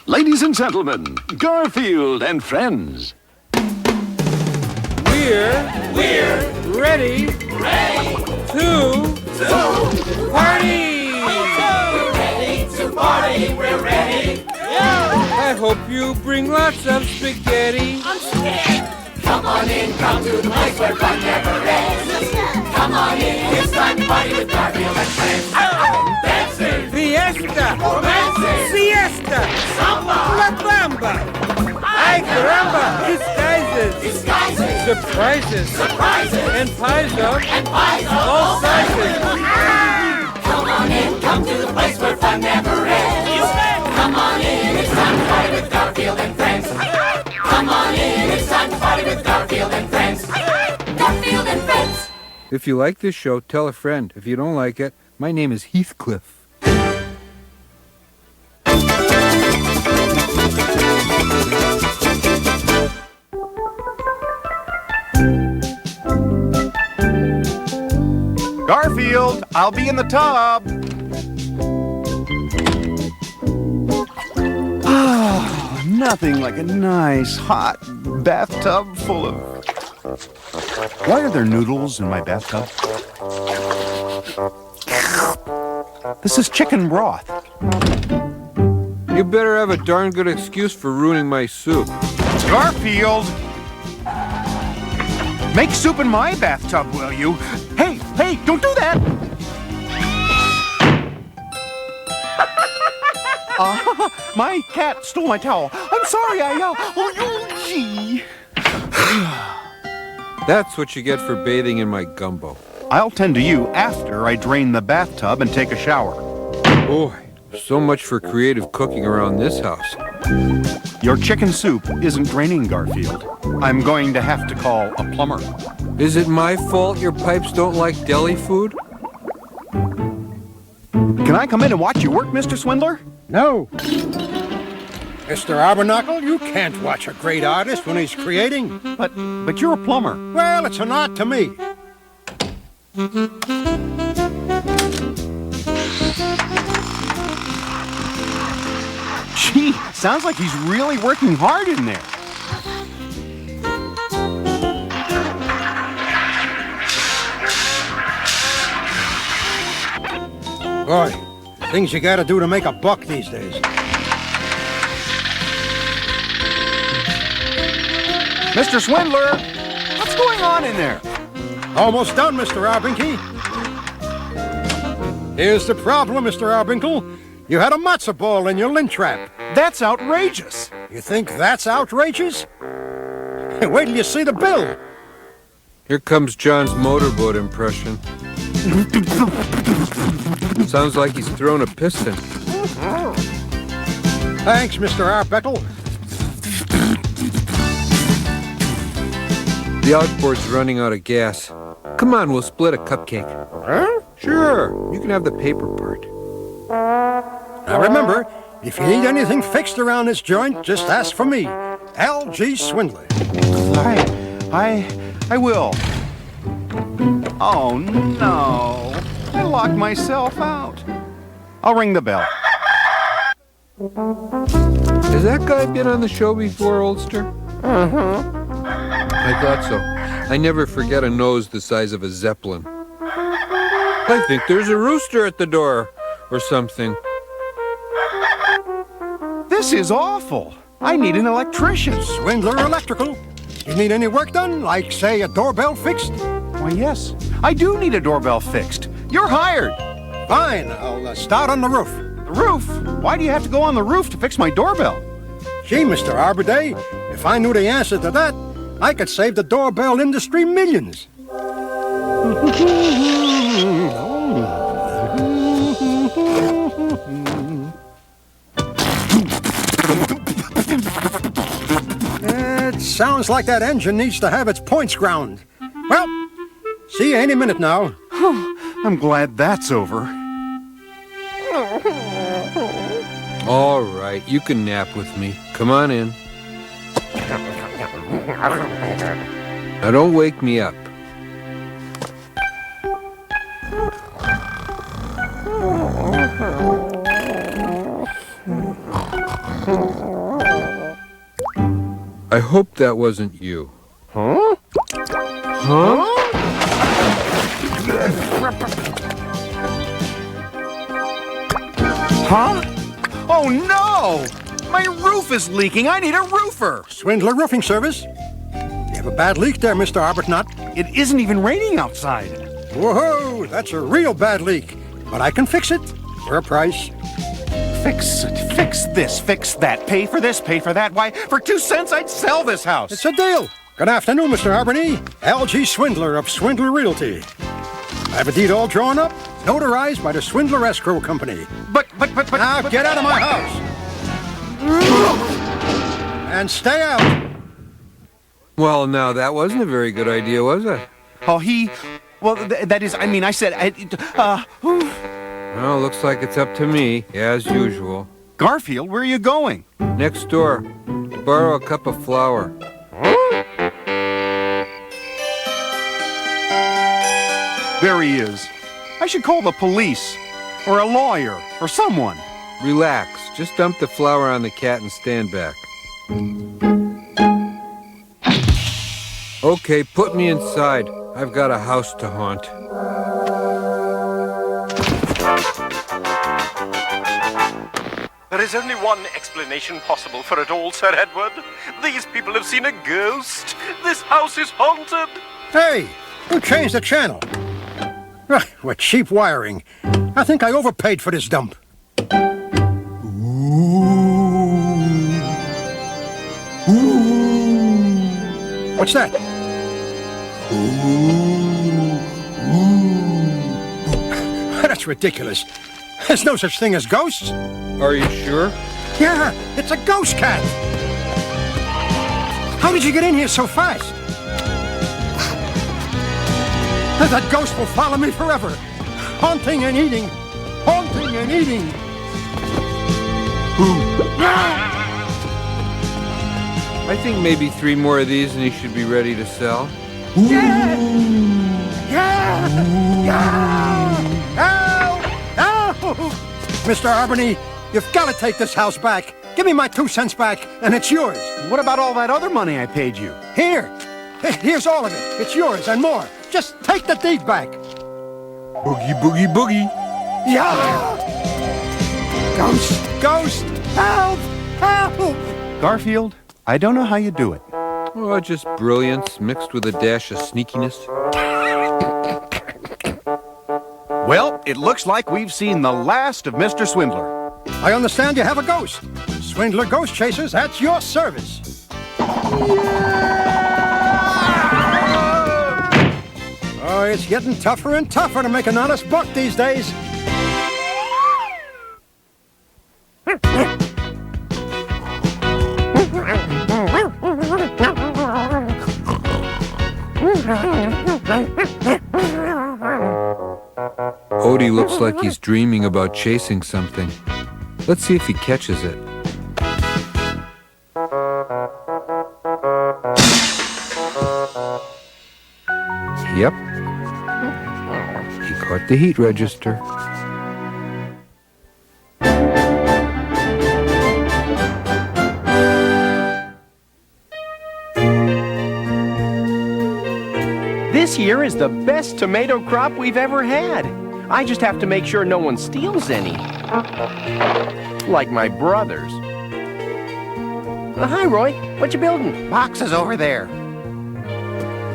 Ladies and gentlemen, Garfield and friends. We're ready to party! We're ready to party, we're ready. I hope you bring lots of spaghetti. I'm scared. Come on in, come to the place where fun never ends. Come on in, it's time to party with Garfield and friends. Dancing, Fiesta! romancing, Siesta! samba, La Bamba! Ay caramba! Disguises! surprises, Surprises! And pies of all all sizes! Come on in, come to the place where fun never ends. Come on in, it's time to party with Garfield and friends. Come on in, it's time to party with Garfield and friends. Garfield and friends. If you like this show, tell a friend. If you don't like it, my name is Heathcliff. Garfield, I'll be in the tub. Ah, nothing like a nice hot bathtub full of... Why are there noodles in my bathtub? This is chicken broth. You better have a darn good excuse for ruining my soup. Garfield! Make soup in my bathtub, will you? Hey, don't do that! My cat stole my towel. I'm sorry, gee. That's what you get for bathing in my gumbo. I'll tend to you after I drain the bathtub and take a shower. Boy, so much for creative cooking around this house. Your chicken soup isn't draining, Garfield. I'm going to have to call a plumber. Is it my fault your pipes don't like deli food? Can I come in and watch you work, Mr. Swindler? No. Mr. Arbuckle, you can't watch a great artist when he's creating. But you're a plumber. Well, it's an art to me. Gee, sounds like he's really working hard in there. Boy, things you gotta do to make a buck these days. Mr. Swindler, what's going on in there? Almost done, Mr. Arbuckle. Here's the problem, Mr. Arbuckle. You had a matzo ball in your lint trap. That's outrageous. You think that's outrageous? Wait till you see the bill. Here comes John's motorboat impression. Sounds like he's thrown a piston. Thanks, Mr. Arbuckle. The outboard's running out of gas. Come on, we'll split a cupcake. Huh? Sure, you can have the paper part. Now remember, if you need anything fixed around this joint, just ask for me, L.G. Swindler. I will. Oh, no. I locked myself out. I'll ring the bell. Has that guy been on the show before, Oldster? I thought so. I never forget a nose the size of a Zeppelin. I think there's a rooster at the door, or something. This is awful. I need an electrician. Swindler Electrical. You need any work done, like, say, a doorbell fixed? Why, yes. I do need a doorbell fixed. You're hired. Fine, I'll start on the roof. The roof? Why do you have to go on the roof to fix my doorbell? Gee, Mr. Arbuday, if I knew the answer to that, I could save the doorbell industry millions. It sounds like that engine needs to have its points ground. Well, see you any minute now. I'm glad that's over. All right, you can nap with me. Come on in. Now don't wake me up. I hope that wasn't you. Huh? Huh? Huh? Oh, no! My roof is leaking. I need a roofer. Swindler Roofing Service. You have a bad leak there, Mr. Arbuthnot. It isn't even raining outside. Whoa, that's a real bad leak. But I can fix it for a price. Fix it, fix this, fix that. Pay for this, pay for that. Why, for 2 cents, I'd sell this house. It's a deal. Good afternoon, Mr. Arbany. L.G. Swindler of Swindler Realty. I have a deed all drawn up, notarized by the Swindler Escrow Company. But... Now get out of my house. And stay out. Well, now, that wasn't a very good idea, was it? Oh, well, that is, I mean, I said, Well, looks like it's up to me, as usual. Garfield, where are you going? Next door. Borrow a cup of flour. There he is. I should call the police, or a lawyer, or someone. Relax. Just dump the flour on the cat and stand back. Okay, put me inside. I've got a house to haunt. There is only one explanation possible for it all, Sir Edward. These people have seen a ghost. This house is haunted. Hey, who changed the channel? What cheap wiring. I think I overpaid for this dump. What's that? That's ridiculous. There's no such thing as ghosts. Are you sure? Yeah, it's a ghost cat. How did you get in here so fast? That ghost will follow me forever. Haunting and eating. Haunting and eating. I think maybe 3 more of these and he should be ready to sell. Yeah! Help! Help! Mr. Arbany, you've got to take this house back. Give me my 2 cents back, and it's yours. What about all that other money I paid you? Here. Here's all of it. It's yours and more. Just take the deed back. Boogie, boogie, boogie. Yeah! Ghost! Ghost! Help! Help! Garfield, I don't know how you do it. Oh, just brilliance mixed with a dash of sneakiness. Well, it looks like we've seen the last of Mr. Swindler. I understand you have a ghost. Swindler Ghost Chasers at your service. Oh, it's getting tougher and tougher to make an honest buck these days. Odie looks like he's dreaming about chasing something. Let's see if he catches it. Yep. He caught the heat register. This year is the best tomato crop we've ever had. I just have to make sure no one steals any. Like my brothers. Hi, Roy. What you building? Boxes over there.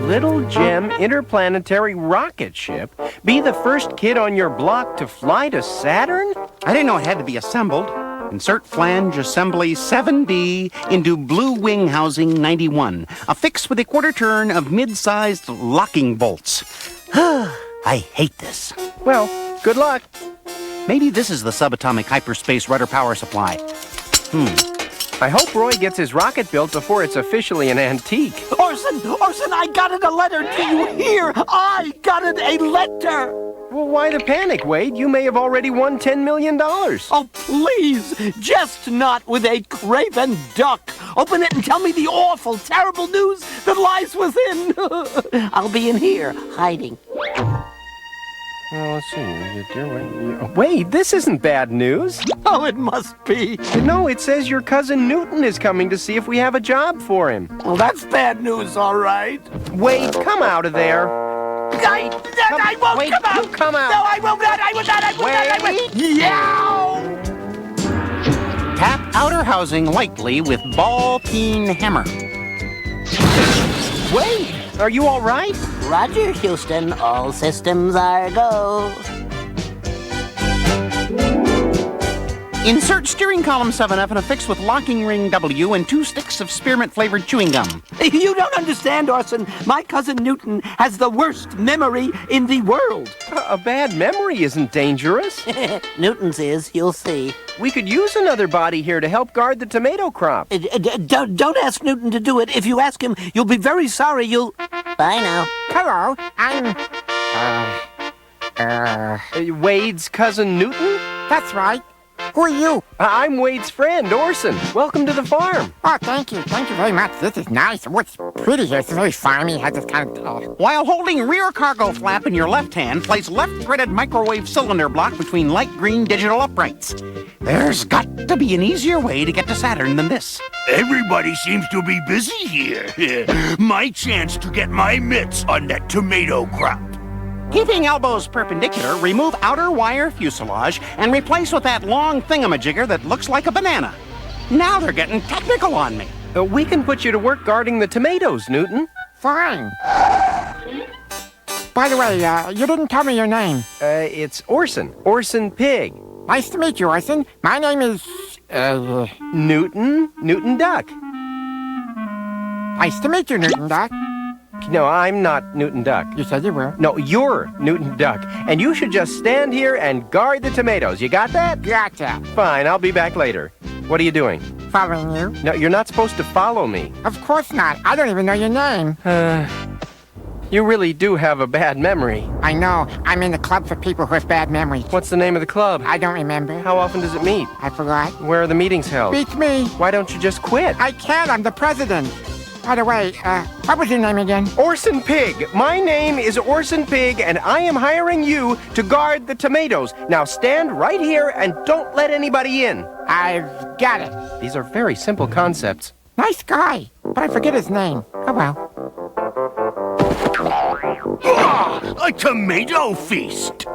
Little Gem Interplanetary Rocket Ship? Be the first kid on your block to fly to Saturn? I didn't know it had to be assembled. Insert flange assembly 7D into blue wing housing 91. Affix with a quarter turn of mid-sized locking bolts. I hate this. Well, good luck. Maybe this is the subatomic hyperspace rudder power supply. I hope Roy gets his rocket built before it's officially an antique. Orson, I got it a letter to you here. I got it a letter. Well, why the panic, Wade? You may have already won $10 million. Oh, please, jest not with a craven duck. Open it and tell me the awful, terrible news that lies within. I'll be in here, hiding. Well, let's see. Wait, this isn't bad news. Oh, it must be. No, it says your cousin Newton is coming to see if we have a job for him. Well, that's bad news, all right. Wade, come out of there. I won't Wade, come out. you come out. No, I will not. I will not. I will not. I will. Yow! Tap outer housing lightly with ball-peen hammer. Wade, are you all right? Roger, Houston. All systems are go. Insert steering column 7F and affix with locking ring W and 2 sticks of spearmint-flavored chewing gum. You don't understand, Orson. My cousin Newton has the worst memory in the world. A bad memory isn't dangerous. Newton's is, you'll see. We could use another body here to help guard the tomato crop. Don't ask Newton to do it. If you ask him, you'll be very sorry. You'll... Bye now. Hello, I'm... Wade's cousin Newton? That's right. Who are you? I'm Wade's friend, Orson. Welcome to the farm. Oh, thank you. Thank you very much. This is nice. What's pretty here? It's very farmy. It has this kind of... While holding rear cargo flap in your left hand, place left-threaded microwave cylinder block between light green digital uprights. There's got to be an easier way to get to Saturn than this. Everybody seems to be busy here. My chance to get my mitts on that tomato crop. Keeping elbows perpendicular, remove outer wire fuselage and replace with that long thingamajigger that looks like a banana. Now they're getting technical on me. We can put you to work guarding the tomatoes, Newton. Fine. By the way, you didn't tell me your name. It's Orson. Orson Pig. Nice to meet you, Orson. My name is... Newton? Newton Duck. Nice to meet you, Newton Duck. No, I'm not Newton Duck. You said you were. No, you're Newton Duck. And you should just stand here and guard the tomatoes. You got that? Gotcha. Fine, I'll be back later. What are you doing? Following you? No, you're not supposed to follow me. Of course not. I don't even know your name. You really do have a bad memory. I know. I'm in the club for people who have bad memories. What's the name of the club? I don't remember. How often does it meet? I forgot. Where are the meetings held? Beats me. Why don't you just quit? I can't. I'm the president. By the way, what was your name again? Orson Pig. My name is Orson Pig, and I am hiring you to guard the tomatoes. Now stand right here and don't let anybody in. I've got it. These are very simple concepts. Nice guy, but I forget his name. Oh, well. A tomato feast.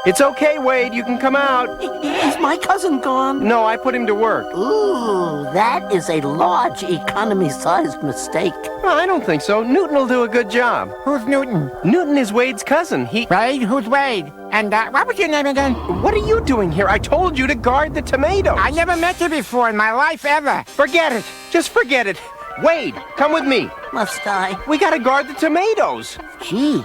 It's okay, Wade. You can come out. Is my cousin gone? No, I put him to work. Ooh, that is a large economy-sized mistake. Well, I don't think so. Newton will do a good job. Who's Newton? Newton is Wade's cousin. Wade? Who's Wade? And what was your name again? What are you doing here? I told you to guard the tomatoes. I never met you before in my life ever. Forget it. Just forget it. Wade, come with me. Must I? We gotta guard the tomatoes. Gee.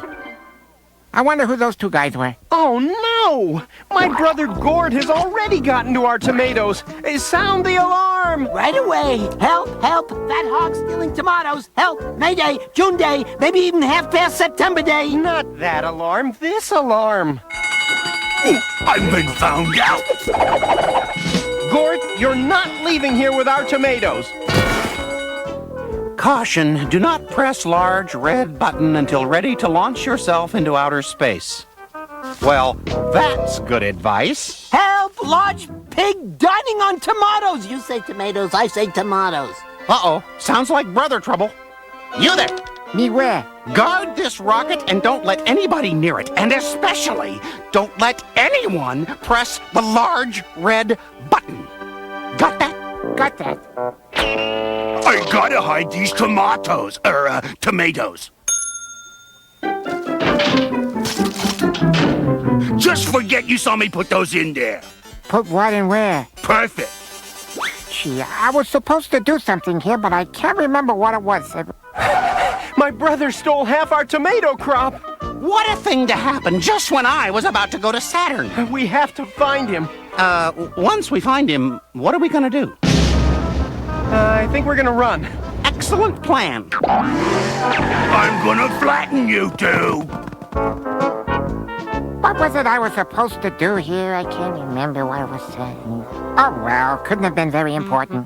I wonder who those two guys were. Oh, no! My brother Gord has already gotten to our tomatoes. Sound the alarm! Right away. Help, help. That hog stealing tomatoes. Help. May Day, June Day, maybe even half-past September Day. Not that alarm, this alarm. Oh, I've been found out. Gord, you're not leaving here with our tomatoes. Caution, do not press large red button until ready to launch yourself into outer space. Well, that's good advice. Help! Large pig dining on tomatoes. You say tomatoes, I say tomatoes. Uh-oh, sounds like brother trouble. You there! Me where? Guard this rocket and don't let anybody near it. And especially, don't let anyone press the large red button. Got that? Got that. I gotta hide these tomatoes. Just forget you saw me put those in there. Put what and where? Perfect. Gee, I was supposed to do something here, but I can't remember what it was. My brother stole half our tomato crop. What a thing to happen just when I was about to go to Saturn. We have to find him. Once we find him, what are we gonna do? I think we're gonna run. Excellent plan. I'm gonna flatten you two. What was it I was supposed to do here? I can't remember what I was saying. Oh, well, couldn't have been very important.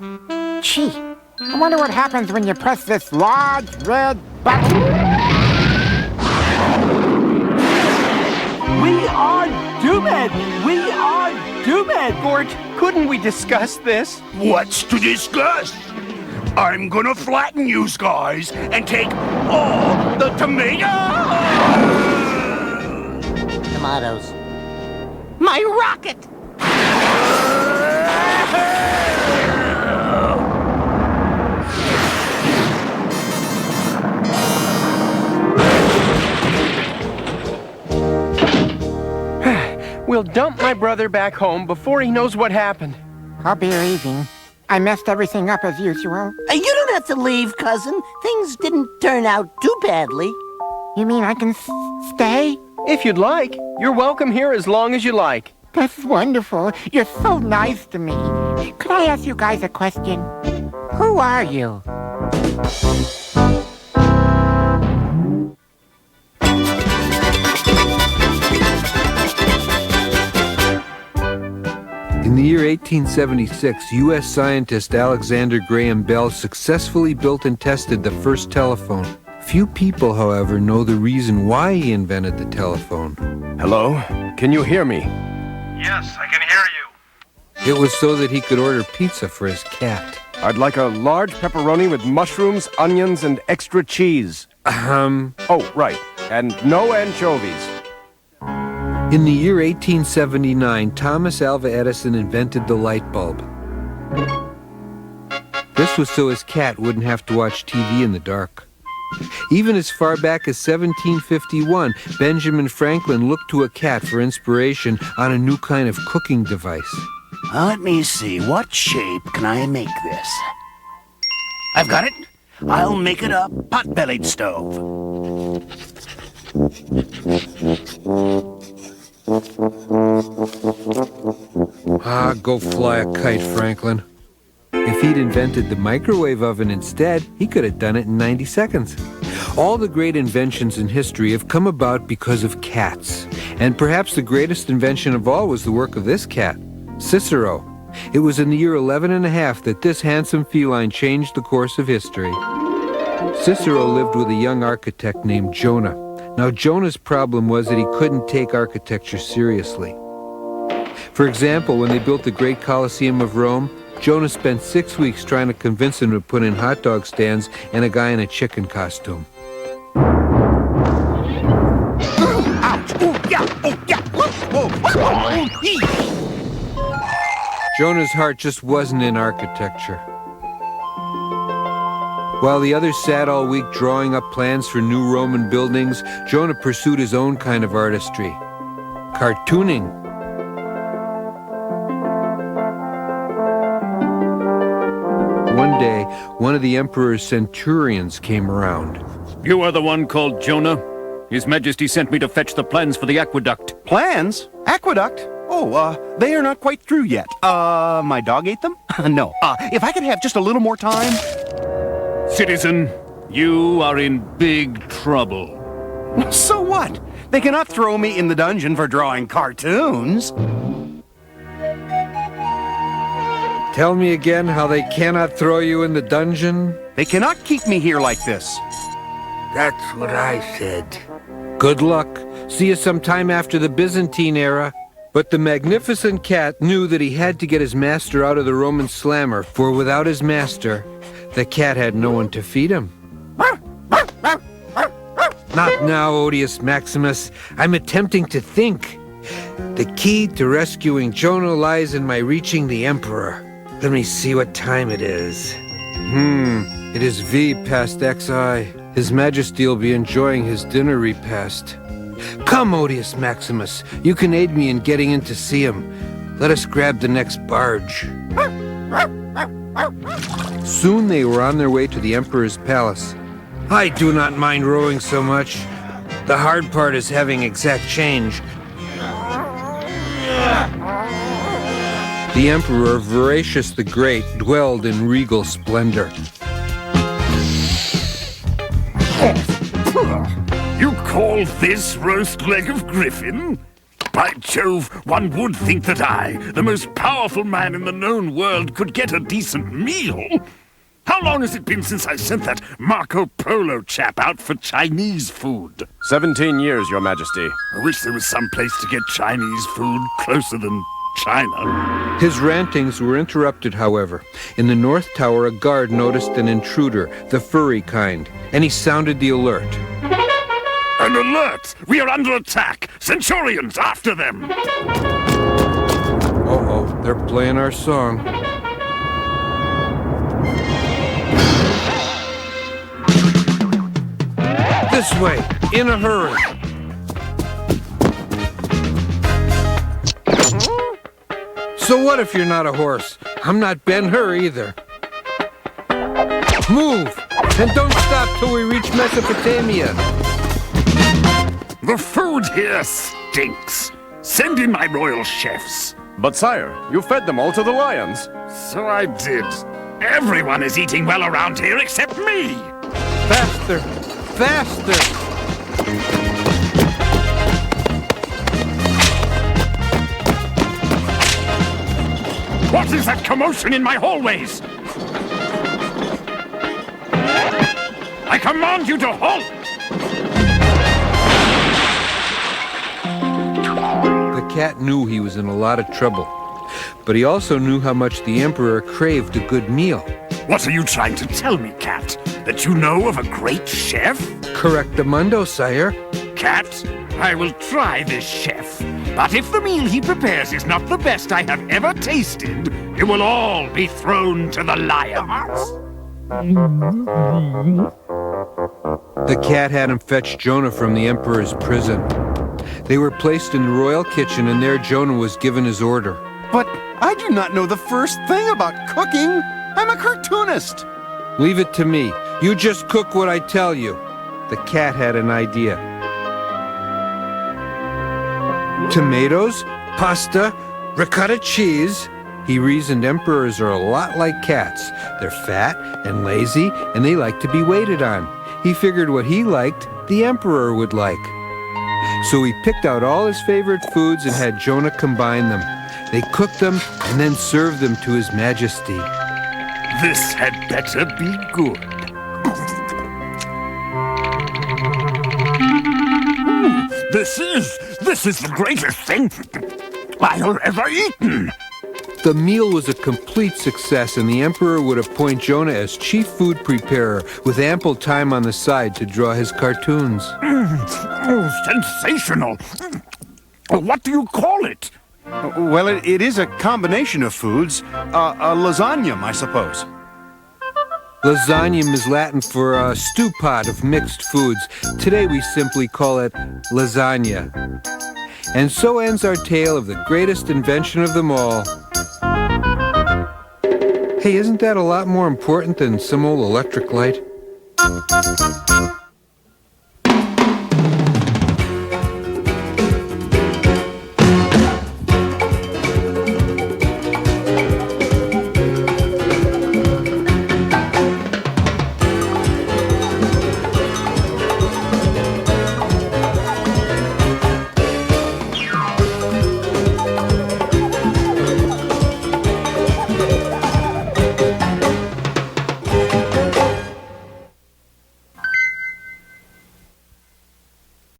Gee, I wonder what happens when you press this large red button. We are doomed! We are doomed! Gort, couldn't we discuss this? What's to discuss? I'm gonna flatten you guys and take all the tomatoes! Tomatoes. My rocket! We'll dump my brother back home before he knows what happened. I'll be leaving. I messed everything up as usual. You don't have to leave, cousin. Things didn't turn out too badly. You mean I can stay? If you'd like, you're welcome here as long as you like. That's wonderful. You're so nice to me. Could I ask you guys a question? Who are you? In the year 1876, U.S. scientist Alexander Graham Bell successfully built and tested the first telephone. Few people, however, know the reason why he invented the telephone. Hello? Can you hear me? Yes, I can hear you. It was so that he could order pizza for his cat. I'd like a large pepperoni with mushrooms, onions, and extra cheese. Oh, right. And no anchovies. In the year 1879, Thomas Alva Edison invented the light bulb. This was so his cat wouldn't have to watch TV in the dark. Even as far back as 1751, Benjamin Franklin looked to a cat for inspiration on a new kind of cooking device. Let me see, what shape can I make this? I've got it. I'll make it a pot-bellied stove. Ah, go fly a kite, Franklin. If he'd invented the microwave oven instead, he could have done it in 90 seconds. All the great inventions in history have come about because of cats. And perhaps the greatest invention of all was the work of this cat, Cicero. It was in the year 11½ that this handsome feline changed the course of history. Cicero lived with a young architect named Jonah. Now, Jonah's problem was that he couldn't take architecture seriously. For example, when they built the great Colosseum of Rome, Jonah spent 6 weeks trying to convince him to put in hot dog stands and a guy in a chicken costume. Ouch! Oh, yeah! Oh, yeah! Jonah's heart just wasn't in architecture. While the others sat all week drawing up plans for new Roman buildings, Jonah pursued his own kind of artistry, cartooning. One day, one of the emperor's centurions came around. You are the one called Jonah? His Majesty sent me to fetch the plans for the aqueduct. Plans? Aqueduct? Oh, they are not quite through yet. My dog ate them? No. If I could have just a little more time... Citizen, you are in big trouble. So what? They cannot throw me in the dungeon for drawing cartoons. Tell me again how they cannot throw you in the dungeon? They cannot keep me here like this. That's what I said. Good luck. See you sometime after the Byzantine era. But the magnificent cat knew that he had to get his master out of the Roman slammer, for without his master, the cat had no one to feed him. Not now, Odious Maximus. I'm attempting to think. The key to rescuing Jonah lies in my reaching the Emperor. Let me see what time it is. It is V past XI. His Majesty will be enjoying his dinner repast. Come, Odious Maximus. You can aid me in getting in to see him. Let us grab the next barge. Soon they were on their way to the Emperor's palace. I do not mind rowing so much. The hard part is having exact change. The Emperor, Voracious the Great, dwelled in regal splendor. You call this roast leg of griffin? By Jove, one would think that I, the most powerful man in the known world, could get a decent meal. How long has it been since I sent that Marco Polo chap out for Chinese food? 17 years, Your Majesty. I wish there was some place to get Chinese food closer than China. His rantings were interrupted, however. In the North Tower, a guard noticed an intruder, the furry kind, and he sounded the alert. An alert! We are under attack! Centurions, after them! Uh-oh, they're playing our song. This way, in a hurry. So what if you're not a horse? I'm not Ben-Hur either. Move! And don't stop till we reach Mesopotamia. The food here stinks. Send in my royal chefs. But sire, you fed them all to the lions. So I did. Everyone is eating well around here except me. Faster! Faster! What is that commotion in my hallways? I command you to halt! The cat knew he was in a lot of trouble, but he also knew how much the Emperor craved a good meal. What are you trying to tell me, Cat? That you know of a great chef? Correctamundo, sire. Cat, I will try this chef. But if the meal he prepares is not the best I have ever tasted, you will all be thrown to the lions. The cat had him fetch Jonah from the Emperor's prison. They were placed in the royal kitchen, and there Jonah was given his order. But I do not know the first thing about cooking. I'm a cartoonist. Leave it to me. You just cook what I tell you. The cat had an idea. Tomatoes, pasta, ricotta cheese. He reasoned emperors are a lot like cats. They're fat and lazy, and they like to be waited on. He figured what he liked, the emperor would like. So he picked out all his favorite foods and had Jonah combine them. They cooked them and then served them to His Majesty. This had better be good. This is the greatest thing I've ever eaten. The meal was a complete success, and the emperor would appoint Jonah as chief food preparer with ample time on the side to draw his cartoons. Sensational. What do you call it? Well, it is a combination of foods. A lasagna, I suppose. Lasagna is Latin for a stew pot of mixed foods. Today we simply call it lasagna. And so ends our tale of the greatest invention of them all. Hey, isn't that a lot more important than some old electric light?